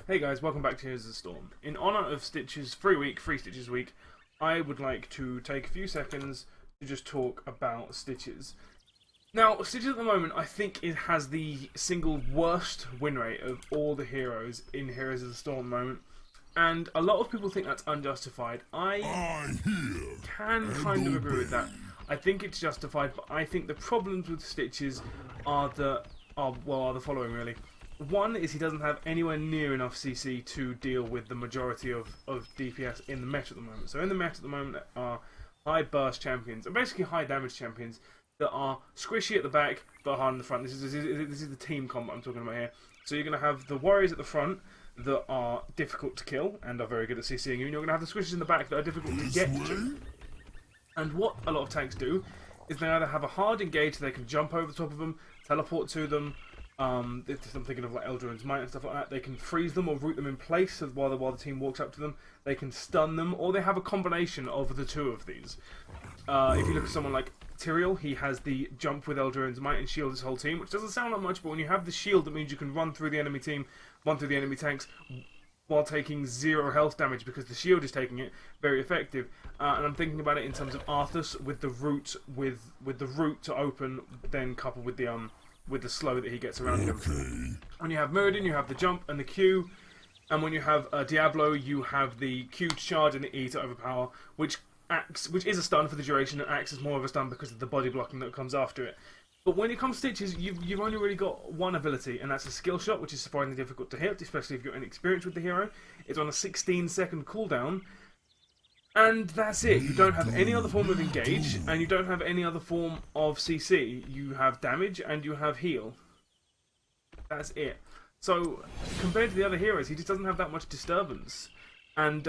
Hey guys, welcome back to Here's the Storm. In honour of Stitch's free Stitches week, I would like to take a few seconds to just talk about Stitches. Now, Stitches at the moment, I think it has the single worst win rate of all the heroes in Heroes of the Storm at the moment. And a lot of people think that's unjustified. I can kind of agree with that. I think it's justified, but I think the problems with Stitches are the following really. One is he doesn't have anywhere near enough CC to deal with the majority of DPS in the meta at the moment. So in the meta at the moment are high burst champions, and basically high damage champions that are squishy at the back but hard in the front. This is the team combat I'm talking about here. So you're going to have the warriors at the front that are difficult to kill and are very good at CCing you, and you're going to have the squishes in the back that are difficult to get to. And what a lot of tanks do is they either have a hard engage so they can jump over the top of them, teleport to them. I'm thinking of like Eldrin's Might and stuff like that. They can freeze them or root them in place while the team walks up to them. They can stun them, or they have a combination of the two of these. If you look at someone like Tyrael, he has the jump with Eldrin's Might and shield his whole team, which doesn't sound like much, but when you have the shield, that means you can run through the enemy team, run through the enemy tanks, while taking 0 health damage because the shield is taking it. Very effective. And I'm thinking about it in terms of Arthas with the root to open, then coupled with the slow that he gets around him. When you have Muradin, you have the jump and the Q, and when you have Diablo, you have the Q to charge and the E to overpower, which is a stun for the duration, and acts as more of a stun because of the body blocking that comes after it. But when it comes to Stitches, you've only really got one ability, and that's a skill shot, which is surprisingly difficult to hit, especially if you're inexperienced with the hero. It's on a 16-second cooldown, and that's it. You don't have any other form of engage, and you don't have any other form of CC. You have damage, and you have heal. That's it. So, compared to the other heroes, he just doesn't have that much disturbance. And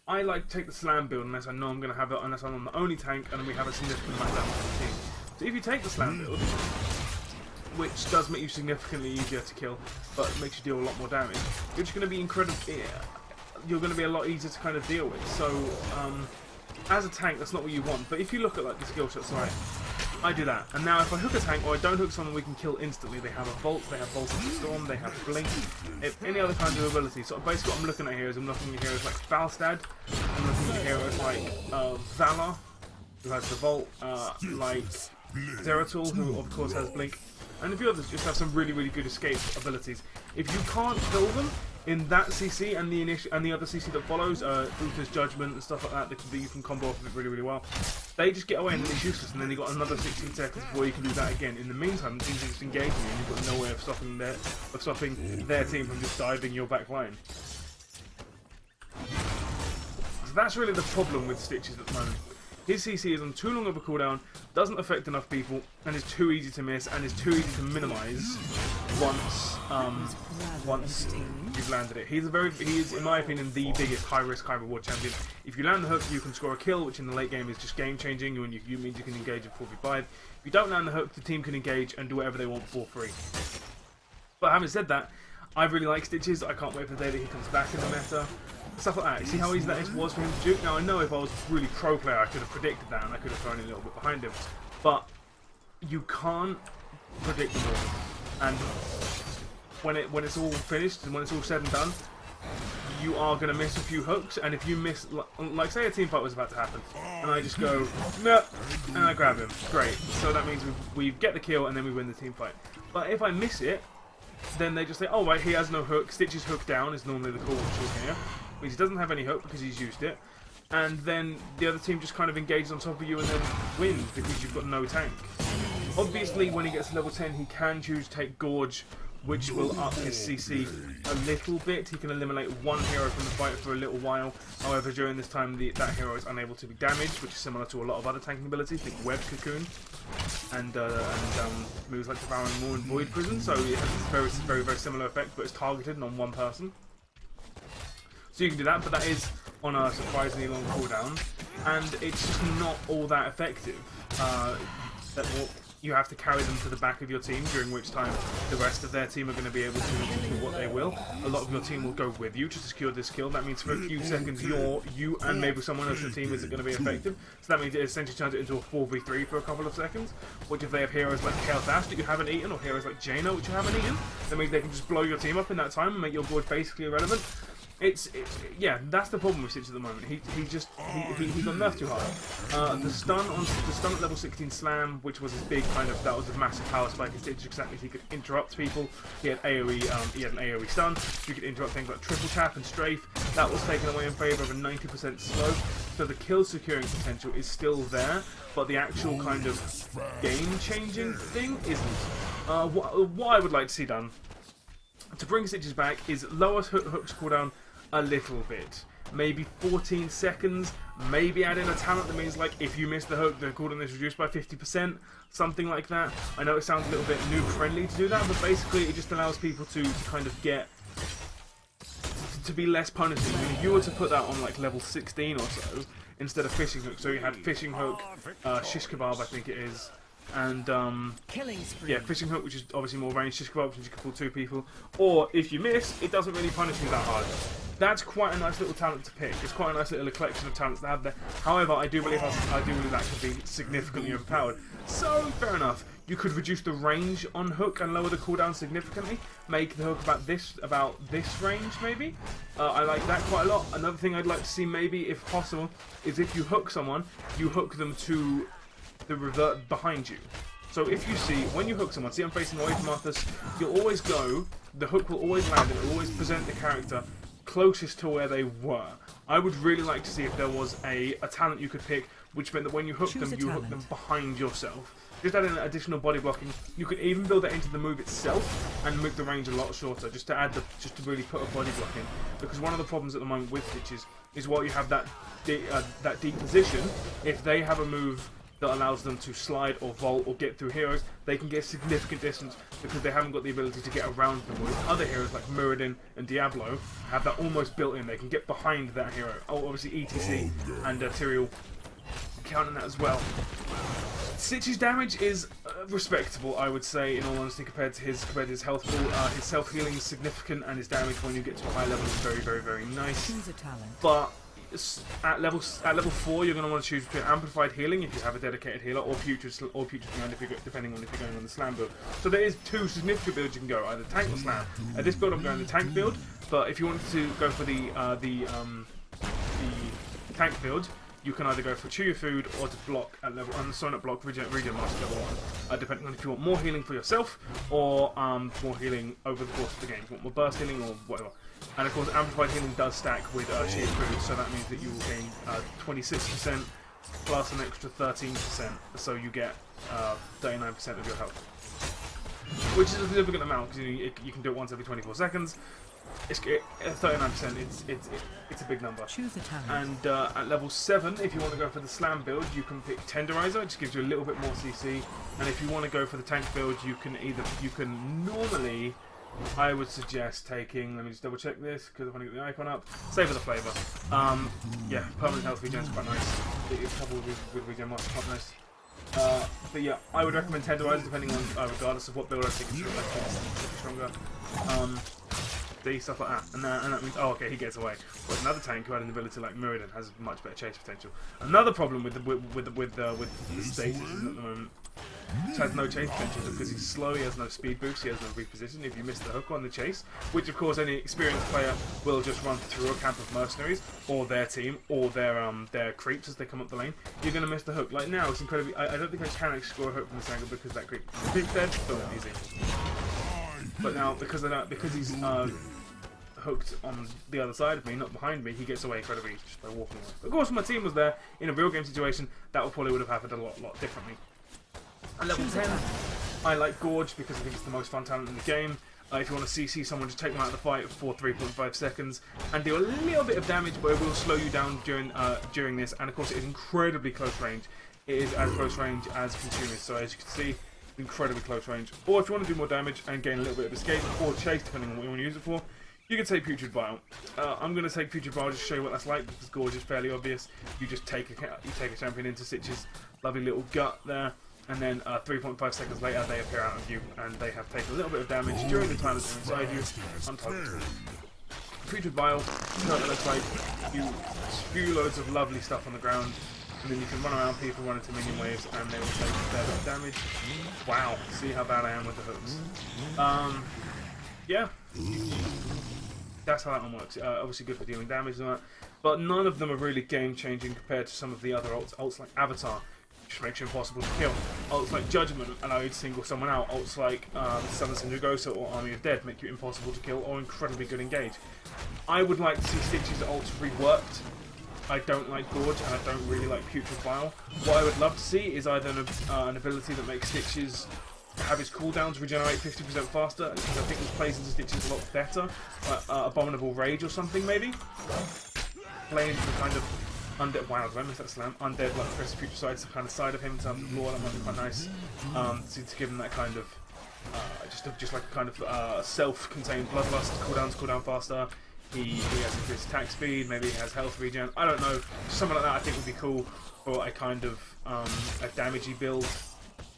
I like to take the slam build unless I know I'm going to have it, unless I'm on the only tank, and we have a significant amount of damage to the team. So if you take the slam build, which does make you significantly easier to kill, but makes you deal a lot more damage, you're just going to be you're going to be a lot easier to kind of deal with. So, as a tank, that's not what you want. But if you look at like the skill shots, right, I do that. And now if I hook a tank, or I don't hook someone we can kill instantly, they have a Volt, they have Bolt of the Storm, they have Blink, any other kind of ability. So basically what I'm looking at here is I'm looking at heroes like Falstad, I'm looking at heroes like Valor, who has the Volt, like Zeratul, who of course has Blink, and a few others just have some really, really good escape abilities. If you can't kill them in that CC and the other CC that follows, Uther's Judgment and stuff like that, that you can combo off of it really, really well, they just get away and then it's useless, and then you've got another 16 seconds before you can do that again. In the meantime, the team's just engaging you, and you've got no way of stopping their team from just diving your back line. So that's really the problem with Stitches at the moment. His CC is on too long of a cooldown, doesn't affect enough people, and is too easy to miss, and is too easy to minimise once you've landed it. He is, in my opinion, the biggest high-risk, high-reward champion. If you land the hook, you can score a kill, which in the late game is just game-changing, and you means you can engage in 4v5. If you don't land the hook, the team can engage and do whatever they want for free. But having said that, I really like Stitches. I can't wait for the day that he comes back in the meta. Stuff like that. See how easy that was for him to juke? Now I know if I was a really pro player I could have predicted that and I could have thrown a little bit behind him. But you can't predict them all. And when it's all finished and when it's all said and done, you are going to miss a few hooks, and if you miss, like say a team fight was about to happen, and I just go, no, and I grab him, great. So that means we get the kill and then we win the team fight. But if I miss it, then they just say, oh right, he has no hook, Stitch's hook down is normally the call here. Means he doesn't have any hook because he's used it, and then the other team just kind of engages on top of you and then wins because you've got no tank. Obviously, when he gets to level 10, he can choose to take Gorge, which will up his CC a little bit. He can eliminate one hero from the fight for a little while. However, during this time, that hero is unable to be damaged, which is similar to a lot of other tanking abilities. Think Web Cocoon and moves like Devouring Maw and Void Prison. So it has a very, very, very similar effect, but it's targeted and on one person. So you can do that, but that is on a surprisingly long cooldown, and it's just not all that effective. you have to carry them to the back of your team, during which time the rest of their team are going to be able to do what they will. A lot of your team will go with you to secure this kill. That means for a few seconds you and maybe someone else in the team isn't going to be effective. So that means it essentially turns it into a 4v3 for a couple of seconds. Which if they have heroes like Chaos Ash that you haven't eaten, or heroes like Jaina which you haven't eaten, that means they can just blow your team up in that time and make your board basically irrelevant. Yeah, that's the problem with Stitch at the moment. He got nerfed too hard. The stun at level 16 slam, which was his big that was a massive power spike in Stitch, exactly. He could interrupt people. He had AoE, he had an AoE stun. You could interrupt things like triple tap and strafe. That was taken away in favour of a 90% slow. So the kill securing potential is still there, but the actual kind of game changing thing isn't. What I would like to see done to bring Stitches back is lower Hook's cooldown a little bit, maybe 14 seconds, maybe add in a talent that means like if you miss the hook, the cooldown is reduced by 50%, something like that. I know it sounds a little bit noob friendly to do that, but basically it just allows people to kind of get to be less punishing. I mean, if you were to put that on like level 16 or so instead of fishing hook, so you had fishing hook, shish kebab I think it is, and yeah, fishing hook, which is obviously more range, shish kebab, which you can pull 2 people, or if you miss, it doesn't really punish you that hard. That's quite a nice little talent to pick. It's quite a nice little collection of talents to have there. However, I do believe that could be significantly overpowered. So fair enough. You could reduce the range on hook and lower the cooldown significantly. Make the hook about this range maybe. I like that quite a lot. Another thing I'd like to see maybe, if possible, is if you hook someone, you hook them to the revert behind you. So if you see, when you hook someone, see I'm facing away from Arthas, you'll always go, the hook will always land and it will always present the character closest to where they were. I would really like to see if there was a talent you could pick, which meant that when you hook them, you hook them behind yourself. Just add in additional body blocking. You could even build that into the move itself and make the range a lot shorter, just to really put a body block in. Because one of the problems at the moment with Stitches is while you have that deep position, if they have a move that allows them to slide or vault or get through heroes, they can get significant distance because they haven't got the ability to get around them. With other heroes like Muradin and Diablo have that almost built in. They can get behind that hero. Oh, obviously ETC and Tyrael counting that as well. Stitch's damage is respectable, I would say, in all honesty, compared to his health pool. His self-healing is significant, and his damage when you get to a high level is very, very, very nice. But at level 4, you're going to want to choose between amplified healing if you have a dedicated healer, or putrid command depending on if you're going on the slam build. So there is 2 significant builds you can go, either tank or slam. At this build, I'm going the tank build, but if you wanted to go for the tank build, you can either go for chew your food or to block at level not block regen master level 1, depending on if you want more healing for yourself or more healing over the course of the game. If you want more burst healing or whatever. And of course, amplified healing does stack with chew your food, so that means that you will gain 26% plus an extra 13%, so you get 39% of your health, which is a significant amount because you can do it once every 24 seconds. It's 39%. It's a big number. Choose a talent. And at level 7, if you want to go for the slam build, you can pick Tenderizer, which gives you a little bit more CC. And if you want to go for the tank build, you can normally, I would suggest taking. Let me just double check this because I want to get the icon up. Savor the flavor. Yeah, permanent health regen is quite nice. It's coupled with regen master, quite nice. But yeah, I would recommend Tenderizer depending on regardless of what build I think it's stronger. Stuff like that, and that means, oh, okay, he gets away. Whereas another tank who had an ability like Muradin has much better chase potential. Another problem with the status at the moment, which has no chase potential because he's slow, he has no speed boost, he has no reposition. If you miss the hook on the chase, which of course any experienced player will just run through a camp of mercenaries or their team or their creeps as they come up the lane, you're going to miss the hook. Like now, it's incredibly. I don't think I can actually score a hook from this angle because that creep's dead. Still easy. But now because he's hooked on the other side of me, not behind me, he gets away incredibly just by walking away. Of course, if my team was there in a real game situation, that probably would have happened a lot differently. At level 10, I like Gorge because I think it's the most fun talent in the game. If you want to CC someone, just take them out of the fight for 3.5 seconds and do a little bit of damage, but it will slow you down during this. And of course, it is incredibly close range. It is as close range as Consumers, so as you can see, incredibly close range. Or if you want to do more damage and gain a little bit of escape or chase, depending on what you want to use it for, you can take Putrid Bile. I'm going to take Putrid Bile just to show you what that's like because Gorge is fairly obvious. You just take a champion into Stitch's lovely little gut there. and then 3.5 seconds later they appear out of view, and they have taken a little bit of damage during the time that they're inside you, untargeted. Putrid Bile, you know what it looks like. You spew loads of lovely stuff on the ground, and then you can run around people, run into minion waves, and they will take a fair bit of damage. Wow, see how bad I am with the hooks. Yeah. That's how that one works. Obviously good for dealing damage and that, but none of them are really game-changing compared to some of the other ults. Ults like Avatar, which makes you impossible to kill. Ults like Judgment allow you to single someone out. Ults like Summon Syndragosa or Army of Dead make you impossible to kill or incredibly good engage. I would like to see Stitch's ults reworked. I don't like Gorge, and I don't really like Putrid Bile. What I would love to see is either an ability that makes Stitches have his cooldowns regenerate 50% faster, because I think this plays into Stitches a lot better. Abominable Rage or something, maybe? Play into the kind of undead. Wow, did I miss that slam? Undead, like Aggressive Putricide, kind of side of him in terms of lore. That might be quite nice. To give him that kind of. Just like a kind of self-contained Bloodlust, cool down faster. He has increased attack speed, maybe he has health regen. I don't know. Something like that I think would be cool for a kind of a damagey build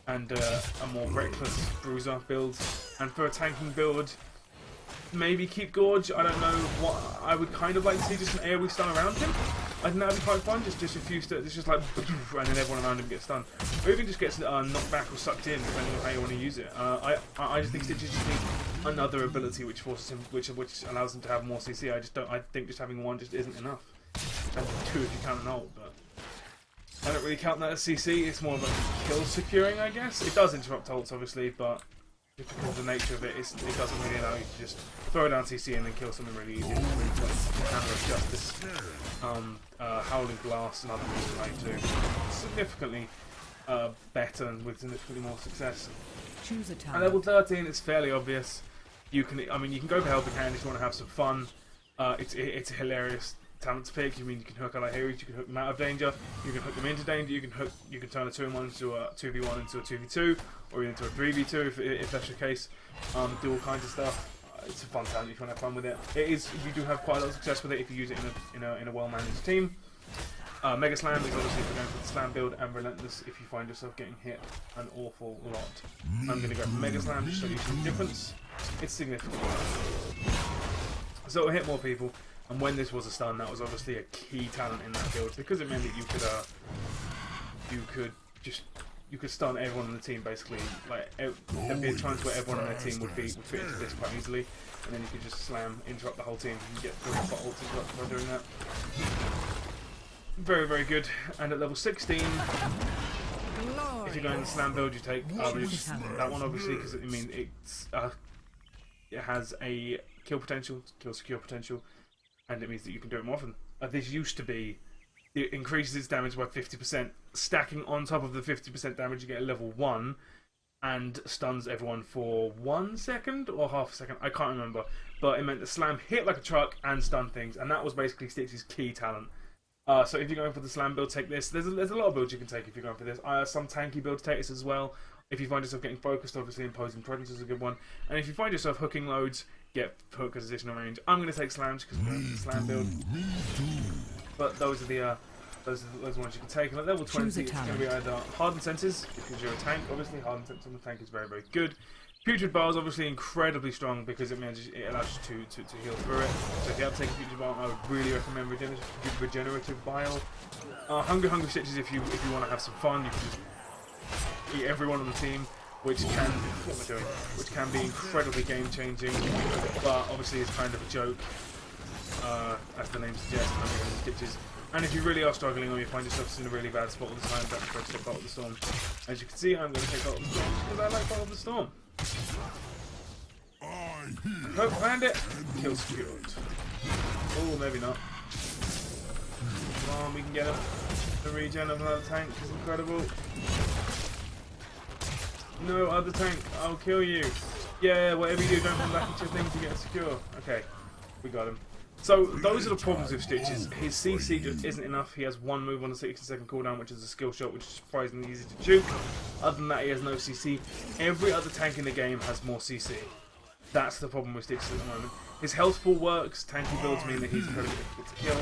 and a more reckless bruiser build. And for a tanking build, maybe keep Gorge. I don't know what I would kind of like to see, just an AoE stun around him. I think that would be quite fun. Just a few it's just like, and then everyone around him gets stunned, or even just gets knocked back or sucked in, depending on how you want to use it. I just think Stitches just needs another ability which forces him, which allows him to have more CC. I think just having one just isn't enough. And two if you count an ult, but I don't really count that as CC. It's more like kill securing, I guess. It does interrupt ults, obviously, but just because of the nature of it, it doesn't really allow you to just throw down CC and then kill someone really easy. It's really like Justice, Howling Blast, and other things like to significantly better and with significantly more success. Choose a talent. At level 13, it's fairly obvious. You can go for Huffaker if you want to have some fun. It's a hilarious talent to pick. You can hook allied heroes, you can hook them out of danger, you can hook them into danger, you can turn a 2-in-1 into a 2v1 into a 2v2, or into a 3v2 if that's your case. Do all kinds of stuff. It's a fun talent if you want to have fun with it. You do have quite a lot of success with it if you use it in a well-managed team. Mega Slam is obviously if you're going for the slam build, and Relentless if you find yourself getting hit an awful lot. I'm going to go for Mega Slam just to show you some difference. It's significant. So it'll hit more people, and when this was a stun, that was obviously a key talent in that build, because it meant that you could stun everyone on the team basically. Like there'd be times where everyone on their team would fit into this quite easily, and then you could just slam, interrupt the whole team, and get 3 or 4 ults interrupted by doing that. Very, very good. And at level 16, if you're going the slam build, you take that one obviously, because it has a kill potential, kill secure potential, and it means that you can do it more often. This used to be, it increases its damage by 50%, stacking on top of the 50% damage you get at level 1, and stuns everyone for 1 second or half a second, I can't remember, but it meant the slam hit like a truck and stun things, and that was basically Stitch's key talent. So if you're going for the slam build, take this. There's a lot of builds you can take if you're going for this. Some tanky builds take this as well. If you find yourself getting focused, obviously Imposing Presence is a good one. And if you find yourself hooking loads, get hook as additional range. I'm going to take slams because we're going for the slam build. But those are the ones you can take. And at level 20, it's going to be either Hardened Senses, because you're a tank. Obviously, Hardened Senses on the tank is very, very good. Putrid Bile is obviously incredibly strong because it allows you to heal through it. So if you have to take a Putrid Bile, I would really recommend Regenerative Bile. Hungry Stitches if you want to have some fun. You can just eat everyone on the team, which can be incredibly game changing, but obviously it's kind of a joke, as the name suggests. Hungry Stitches. And if you really are struggling or you find yourself in a really bad spot all the time, don't try to take Bolt of the Storm. As you can see, I'm going to take Bolt of the Storm because I like Bolt of the Storm. Hope land it. Kill secured. Oh, maybe not. Come on, we can get him. The regen of another tank is incredible. No, other tank, I'll kill you. Yeah, whatever you do, don't come back into your thing to get secure. Okay, we got him. So, those are the problems with Stitches. His CC just isn't enough. He has one move on the 60-second cooldown, which is a skill shot, which is surprisingly easy to juke. Other than that, he has no CC. Every other tank in the game has more CC. That's the problem with Stitches at the moment. His health pool works, tanky builds mean that he's incredibly difficult to kill.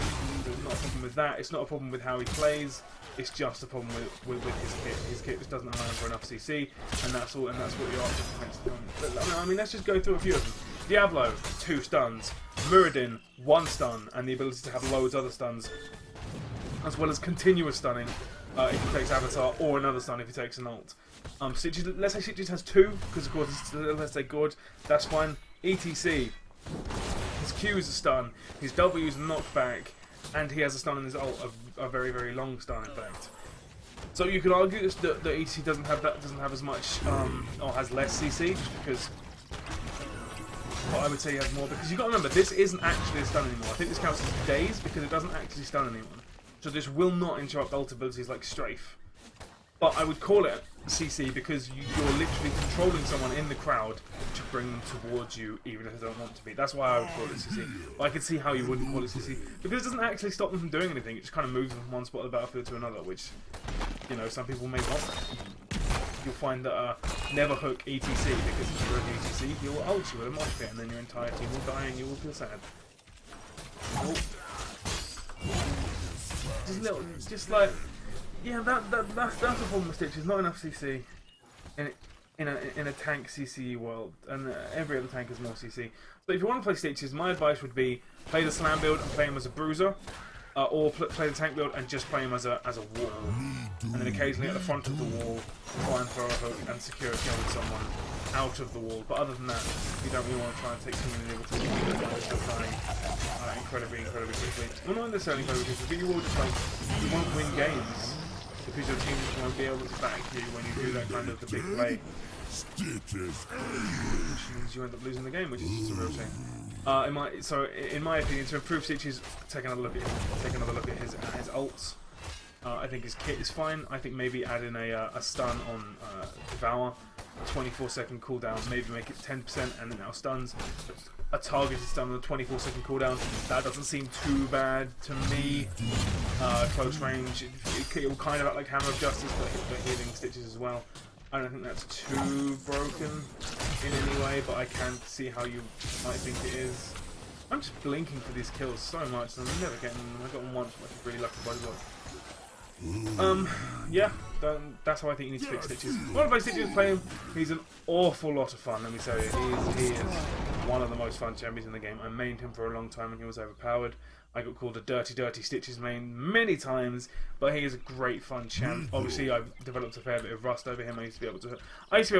There's not a problem with that. It's not a problem with how he plays. It's just a problem with his kit. His kit just doesn't allow him for enough CC, and that's all. And that's what you're after against the moment. But I mean, let's just go through a few of them. Diablo, 2 stuns. Muradin, 1 stun, and the ability to have loads of other stuns, as well as continuous stunning if he takes Avatar, or another stun if he takes an ult. Stitches, let's say Stitches has 2, because of course, let's say good, that's fine. ETC, his Q is a stun, his W is a knockback, and he has a stun in his ult, a very, very long stun in fact. So you could argue that ETC doesn't have as much, or has less CC, just because. Well, I would say he has more, because you've got to remember, this isn't actually a stun anymore. I think this counts as daze, because it doesn't actually stun anyone. So this will not interrupt ult abilities like Strafe. But I would call it CC because you're literally controlling someone in the crowd to bring them towards you, even if they don't want to be. That's why I would call it CC. But I could see how you wouldn't call it CC, because it doesn't actually stop them from doing anything. It just kind of moves them from one spot of the battlefield to another, which, you know, some people may want. You'll find that never hook ETC, because if you hook ETC, he'll ult you with a mosh pit, and then your entire team will die and you will feel sad. Oh. Just like, yeah, that's the problem with Stitches. Not enough CC in a tank CC world, and every other tank is more CC. So if you want to play Stitches, my advice would be play the slam build and play him as a bruiser, or play the tank build and just play him as a wall, and then occasionally at the front of the wall try and throw a hook and secure a kill with someone out of the wall. But other than that, you don't really want to try and take someone in the able to still dying incredibly quickly. Well, not necessarily incredibly quickly, but you will just like, you won't win games because your team won't be able to back you when you do that kind of the big play. Which means you end up losing the game, which is just a real shame. In my opinion, to improve Stitches, take another look at his ults. I think his kit is fine. I think maybe add in a stun on Devour, 24-second cooldown, maybe make it 10%, and then now stuns. A targeted stun on a 24-second cooldown. That doesn't seem too bad to me. Close range, it will kind of act like Hammer of Justice, but healing Stitches as well. I don't think that's too broken in any way, but I can see how you might think it is. I'm just blinking for these kills so much, and I'm never getting them. I got one once, which is really lucky by the way. Yeah, that's how I think you need to fix Stitches. One of my Stitches play him, he's an awful lot of fun, let me tell you. He is one of the most fun champions in the game. I mained him for a long time and he was overpowered. I got called a dirty Stitches main many times, but he is a great fun champ. Obviously, I've developed a fair bit of rust over him. I used to be able to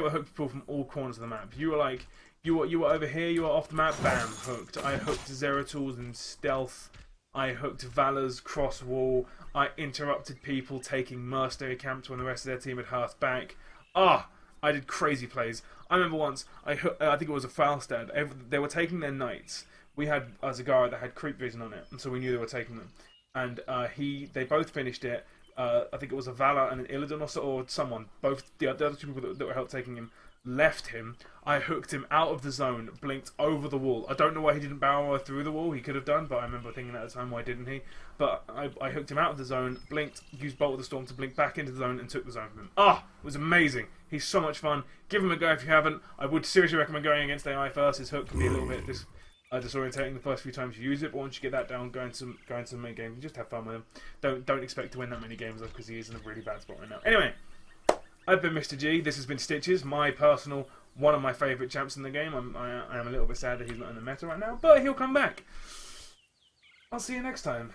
hook people from all corners of the map. You were like, you were over here, you were off the map, bam, hooked. I hooked Zeratools in stealth. I hooked Valor's cross wall. I interrupted people taking mercenary camps when the rest of their team had hearth back. I did crazy plays. I remember once, I think it was a Falstad. They were taking their knights. We had a Zagara that had creep vision on it, and so we knew they were taking them. And they both finished it. I think it was a Valor and an Illidan or someone. Both the other two people that were helped taking him left him. I hooked him out of the zone, blinked over the wall. I don't know why he didn't barrel through the wall. He could have done, but I remember thinking at the time, why didn't he? But I hooked him out of the zone, blinked, used Bolt of the Storm to blink back into the zone, and took the zone from him. It was amazing. He's so much fun. Give him a go if you haven't. I would seriously recommend going against AI first. His hook can be a little bit disorientating the first few times you use it, but once you get that down, go into the main game and just have fun with him. Don't expect to win that many games though, because he is in a really bad spot right now. Anyway, I've been Mr. G. This has been Stitches, my personal, one of my favourite champs in the game. I am a little bit sad that he's not in the meta right now, but he'll come back. I'll see you next time.